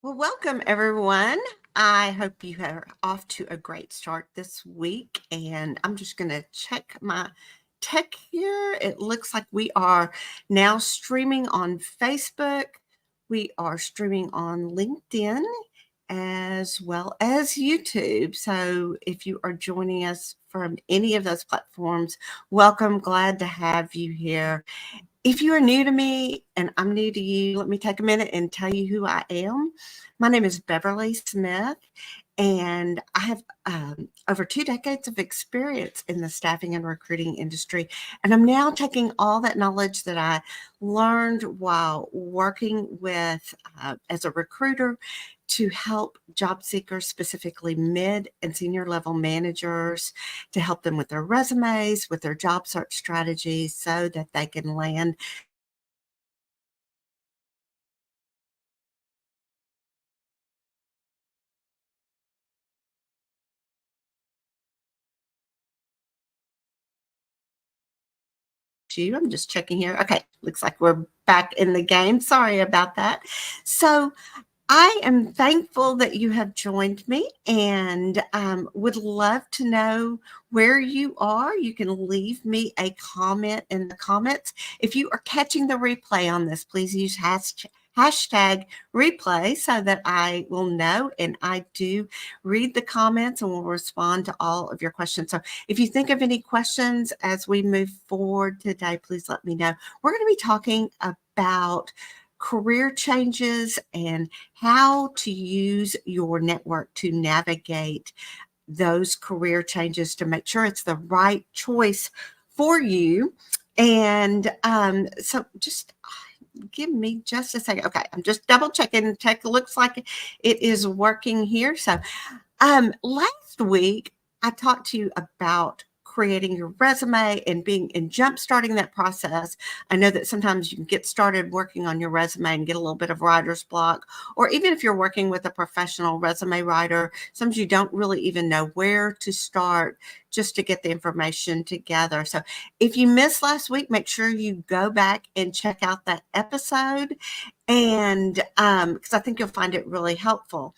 Well, welcome everyone. I hope you are off to a great start this week. And I'm just going to check my tech here. It looks like we are now streaming on Facebook. We are streaming on LinkedIn as well as YouTube. So if you are joining us from any of those platforms, welcome. Glad to have you here. If you are new to me and I'm new to you, let me take a minute and tell you who I am. My name is Beverly Smith, and I have over 2 decades of experience in the staffing and recruiting industry. And I'm now taking all that knowledge that I learned while working with as a recruiter to help job seekers, specifically mid and senior level managers, to help them with their resumes, with their job search strategies so that they can land you. I'm just checking here. Okay, looks like we're back in the game. Sorry about that. So I am thankful that you have joined me and would love to know where you are. You can leave me a comment in the comments. If you are catching the replay on this, please use hashtag replay so that I will know. And I do read the comments and will respond to all of your questions. So if you think of any questions as we move forward today, please let me know. We're going to be talking about career changes and how to use your network to navigate those career changes to make sure it's the right choice for you. And so just give me just a second. Okay, I'm just double checking. Tech looks like it is working here. So last week I talked to you about creating your resume and being and jump starting that process. I know that sometimes you can get started working on your resume and get a little bit of writer's block, or even if you're working with a professional resume writer, sometimes you don't really even know where to start just to get the information together. So if you missed last week, make sure you go back and check out that episode, and because I think you'll find it really helpful.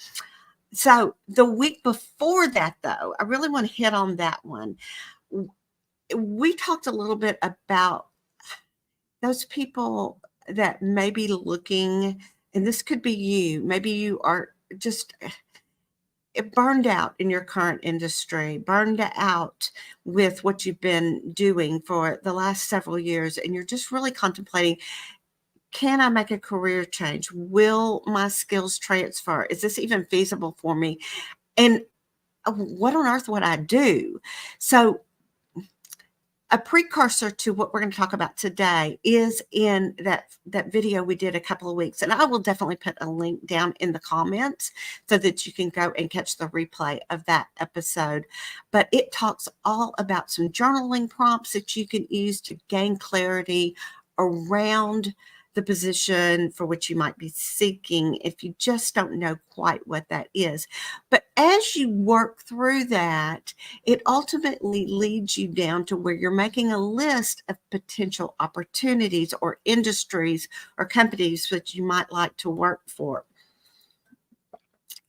So the week before that, though, I really want to hit on that one. We talked a little bit about those people that may be looking, and this could be you. Maybe you are just burned out in your current industry, burned out with what you've been doing for the last several years, and you're just really contemplating, can I make a career change? Will my skills transfer? Is this even feasible for me? And what on earth would I do? So a precursor to what we're going to talk about today is in that video we did a couple of weeks, and I will definitely put a link down in the comments so that you can go and catch the replay of that episode. But it talks all about some journaling prompts that you can use to gain clarity around the position for which you might be seeking if you just don't know quite what that is. But as you work through that, it ultimately leads you down to where you're making a list of potential opportunities or industries or companies that you might like to work for.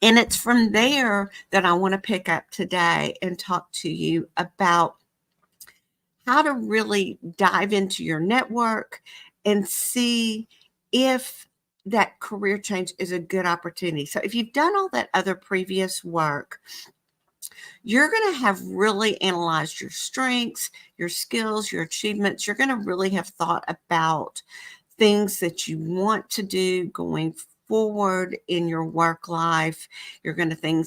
And it's from there that I want to pick up today and talk to you about how to really dive into your network and see if that career change is a good opportunity. So if you've done all that other previous work, you're going to have really analyzed your strengths, your skills, your achievements. You're going to really have thought about things that you want to do going forward in your work life. You're going to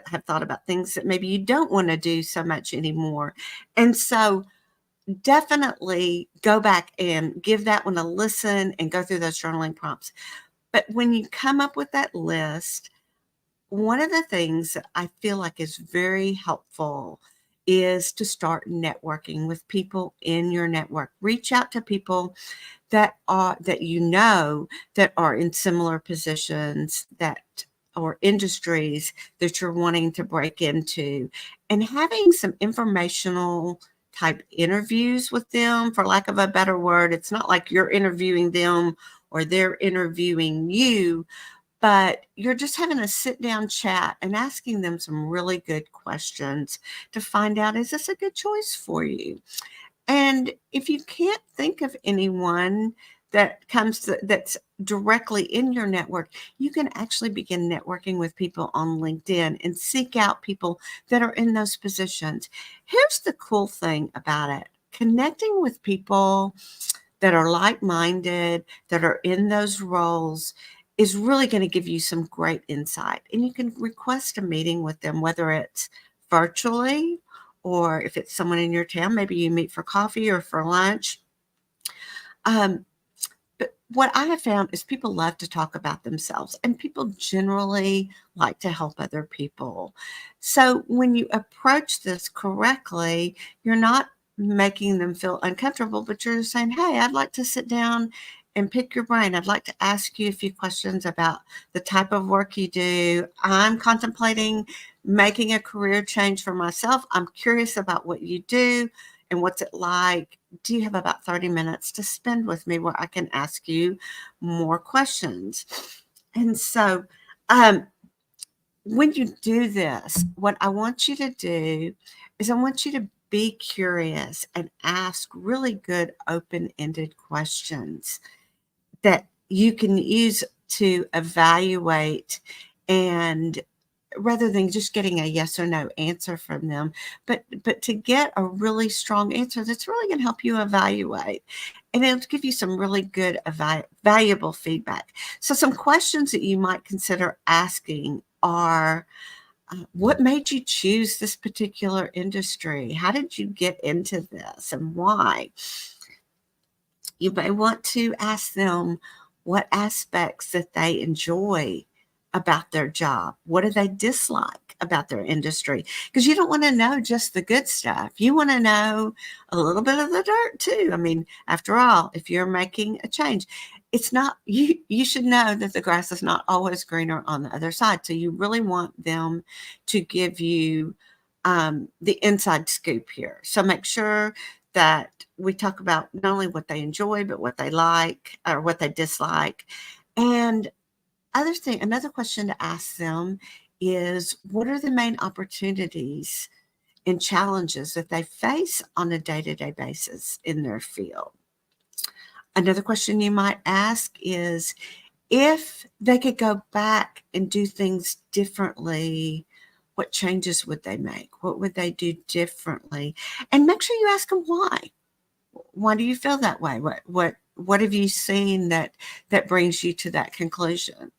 have thought about things that maybe you don't want to do so much anymore. And so definitely go back and give that one a listen and go through those journaling prompts. But when you come up with that list, one of the things that I feel like is very helpful is to start networking with people in your network. Reach out to people that you know that are in similar positions or industries that you're wanting to break into, and having some informational type interviews with them, for lack of a better word. It's not like you're interviewing them or they're interviewing you, but you're just having a sit down chat and asking them some really good questions to find out, is this a good choice for you? And if you can't think of anyone that's directly in your network, you can actually begin networking with people on LinkedIn and seek out people that are in those positions. Here's the cool thing about it. Connecting with people that are like-minded, that are in those roles, is really going to give you some great insight. And you can request a meeting with them, whether it's virtually or if it's someone in your town, maybe you meet for coffee or for lunch. But what I have found is people love to talk about themselves, and people generally like to help other people. So when you approach this correctly, you're not making them feel uncomfortable, but you're saying, hey, I'd like to sit down and pick your brain. I'd like to ask you a few questions about the type of work you do. I'm contemplating making a career change for myself. I'm curious about what you do and what's it like. Do you have about 30 minutes to spend with me where I can ask you more questions? And so, when you do this, what I want you to do is I want you to be curious and ask really good open-ended questions that you can use to evaluate, and rather than just getting a yes or no answer from them, but to get a really strong answer that's really going to help you evaluate, and it'll give you some really good valuable feedback. So some questions that you might consider asking are, what made you choose this particular industry? How did you get into this and why? You may want to ask them what aspects that they enjoy about their job. What do they dislike about their industry? Because you don't want to know just the good stuff. You want to know a little bit of the dirt too. I mean, after all, if you're making a change, it's not you should know that the grass is not always greener on the other side. So you really want them to give you the inside scoop here. So make sure that we talk about not only what they enjoy, but what they like or what they dislike. And another question to ask them is, what are the main opportunities and challenges that they face on a day-to-day basis in their field? Another question you might ask is, if they could go back and do things differently, what changes would they make? What would they do differently? And make sure you ask them why. Why do you feel that way? What have you seen that brings you to that conclusion?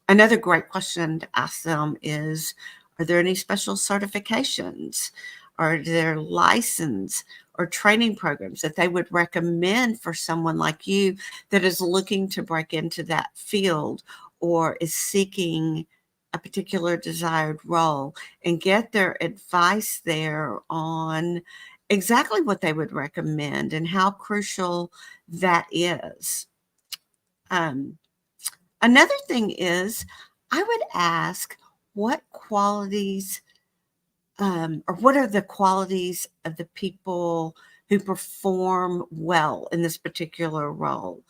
Another great question to ask them is, are there any special certifications? Are there license or training programs that they would recommend for someone like you that is looking to break into that field or is seeking a particular desired role, and get their advice there on exactly what they would recommend and how crucial that is. Another thing is, I would ask, what qualities, or what are the qualities of the people who perform well in this particular role?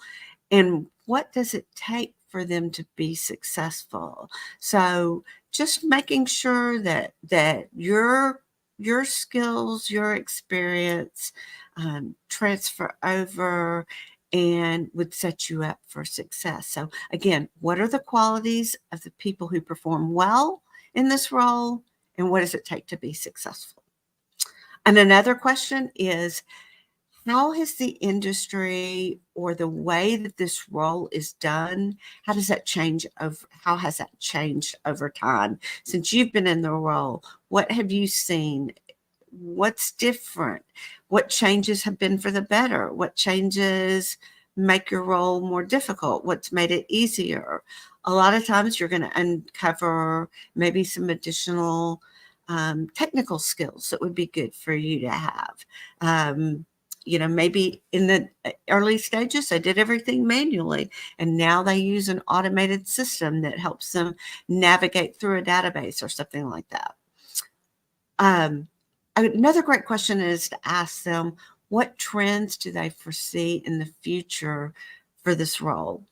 And what does it take for them to be successful? So just making sure that your skills, your experience transfer over and would set you up for success. So again, what are the qualities of the people who perform well in this role, and what does it take to be successful? And another question is, how has the industry or the way that this role is done, how has that changed over time since you've been in the role? What have you seen? What's different? What changes have been for the better? What changes make your role more difficult? What's made it easier? A lot of times you're going to uncover maybe some additional technical skills that would be good for you to have. Maybe in the early stages, they did everything manually, and now they use an automated system that helps them navigate through a database or something like that. Another great question is to ask them, what trends do they foresee in the future for this role?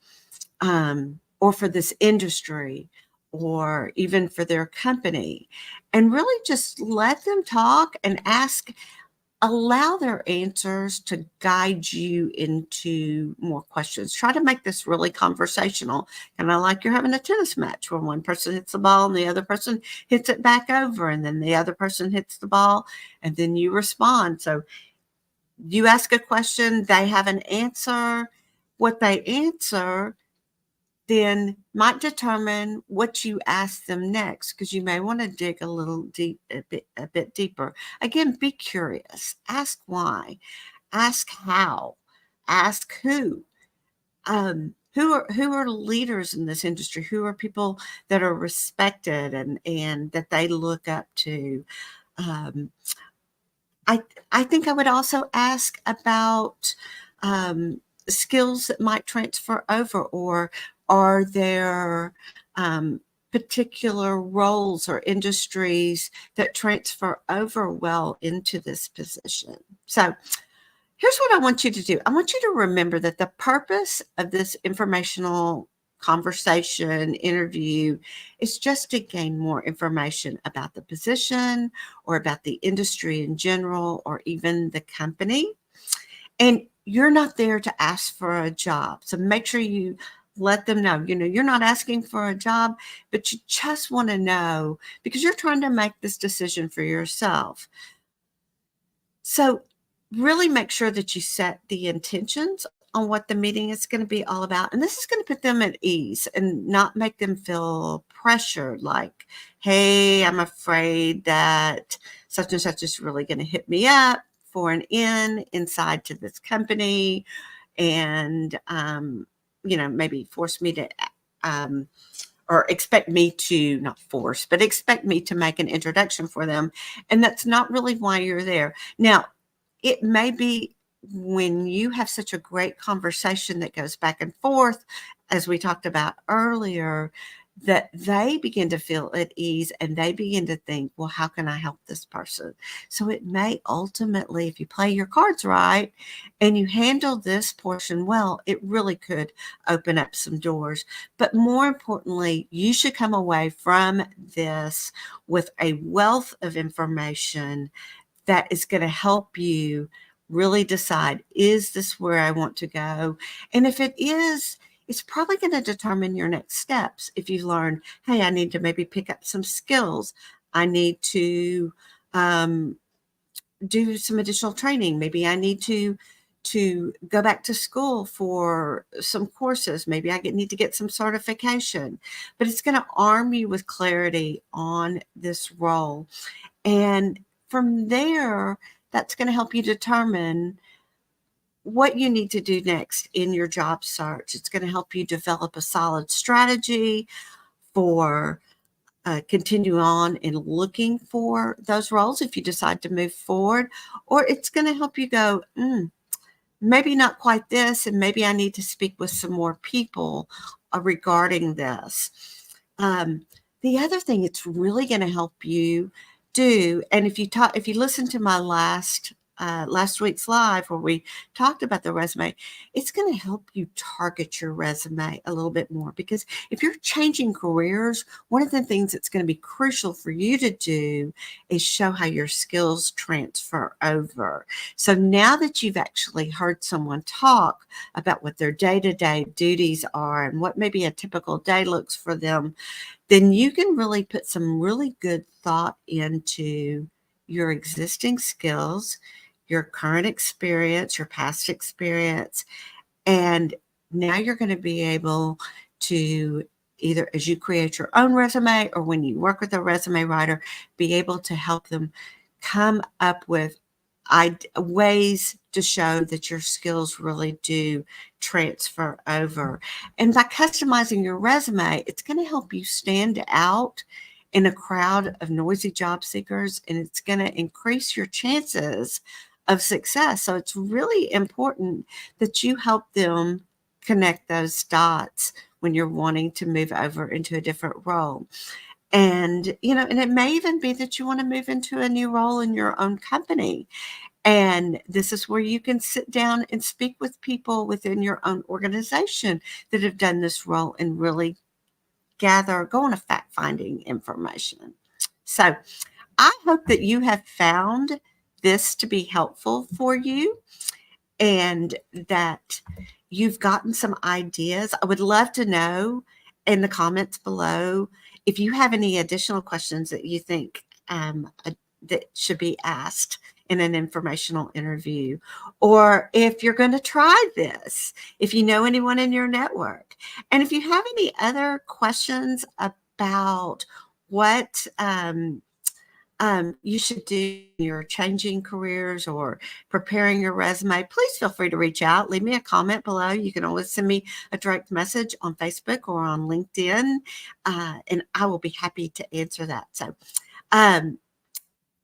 or for this industry or even for their company. And really just let them talk and ask, allow their answers to guide you into more questions. Try to make this really conversational, kind of like you're having a tennis match where one person hits the ball and the other person hits it back over, and then the other person hits the ball and then you respond. So you ask a question, they have an answer. What they answer then might determine what you ask them next, because you may want to dig a little a bit deeper. Again, be curious. Ask why. Ask how. Ask who. Who are leaders in this industry? Who are people that are respected and that they look up to? Um, I think I would also ask about skills that might transfer over, or are there particular roles or industries that transfer over well into this position? So here's what I want you to do. I want you to remember that the purpose of this informational conversation interview is just to gain more information about the position or about the industry in general, or even the company. And you're not there to ask for a job. So make sure you let them know, you're not asking for a job, but you just want to know because you're trying to make this decision for yourself. So really make sure that you set the intentions on what the meeting is going to be all about. And this is going to put them at ease and not make them feel pressured, like, hey, I'm afraid that such and such is really going to hit me up for an inside to this company and, maybe force me to, or expect me to, not force, but expect me to make an introduction for them. And that's not really why you're there. Now, it may be when you have such a great conversation that goes back and forth, as we talked about earlier, that they begin to feel at ease and they begin to think, well, how can I help this person? So it may ultimately, if you play your cards right and you handle this portion well, it really could open up some doors. But more importantly, you should come away from this with a wealth of information that is going to help you really decide, is this where I want to go? And if it is, it's probably going to determine your next steps. If you learn, hey, I need to maybe pick up some skills. I need to do some additional training. Maybe I need to go back to school for some courses. Maybe I need to get some certification. But it's going to arm you with clarity on this role. And from there, that's going to help you determine what you need to do next in your job search. It's going to help you develop a solid strategy for continue on in looking for those roles if you decide to move forward, or it's going to help you go, maybe not quite this, and maybe I need to speak with some more people regarding this. The other thing it's really going to help you do, and if you listen to my last week's live where we talked about the resume, it's going to help you target your resume a little bit more, because if you're changing careers, one of the things that's going to be crucial for you to do is show how your skills transfer over. So now that you've actually heard someone talk about what their day-to-day duties are and what maybe a typical day looks for them, then you can really put some really good thought into your existing skills, your current experience, your past experience, and now you're going to be able to either as you create your own resume or when you work with a resume writer, be able to help them come up with ways to show that your skills really do transfer over. And by customizing your resume, it's going to help you stand out in a crowd of noisy job seekers, and it's going to increase your chances of success. So it's really important that you help them connect those dots when you're wanting to move over into a different role. And, and it may even be that you want to move into a new role in your own company. And this is where you can sit down and speak with people within your own organization that have done this role and really go on a fact-finding information. So I hope that you have found this to be helpful for you and that you've gotten some ideas. I would love to know in the comments below if you have any additional questions that you think that should be asked in an informational interview, or if you're going to try this, if you know anyone in your network. And if you have any other questions about what you should do when you're changing careers or preparing your resume, please feel free to reach out. Leave me a comment below. You can always send me a direct message on Facebook or on LinkedIn, and I will be happy to answer that. So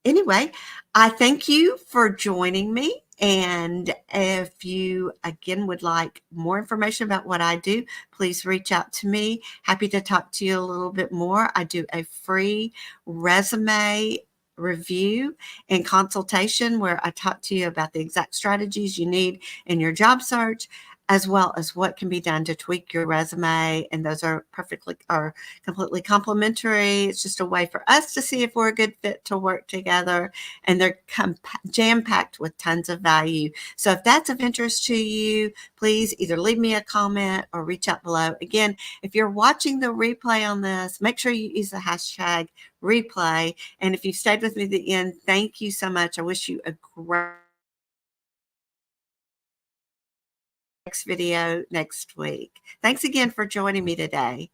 anyway, I thank you for joining me. And if you, again, would like more information about what I do, please reach out to me. Happy to talk to you a little bit more. I do a free resume review and consultation where I talk to you about the exact strategies you need in your job search, as well as what can be done to tweak your resume. And those are completely complimentary. It's just a way for us to see if we're a good fit to work together. And they're jam-packed with tons of value. So if that's of interest to you, please either leave me a comment or reach out below. Again, if you're watching the replay on this, make sure you use the hashtag replay. And if you've stayed with me to the end, thank you so much. I wish you a great next video next week. Thanks again for joining me today.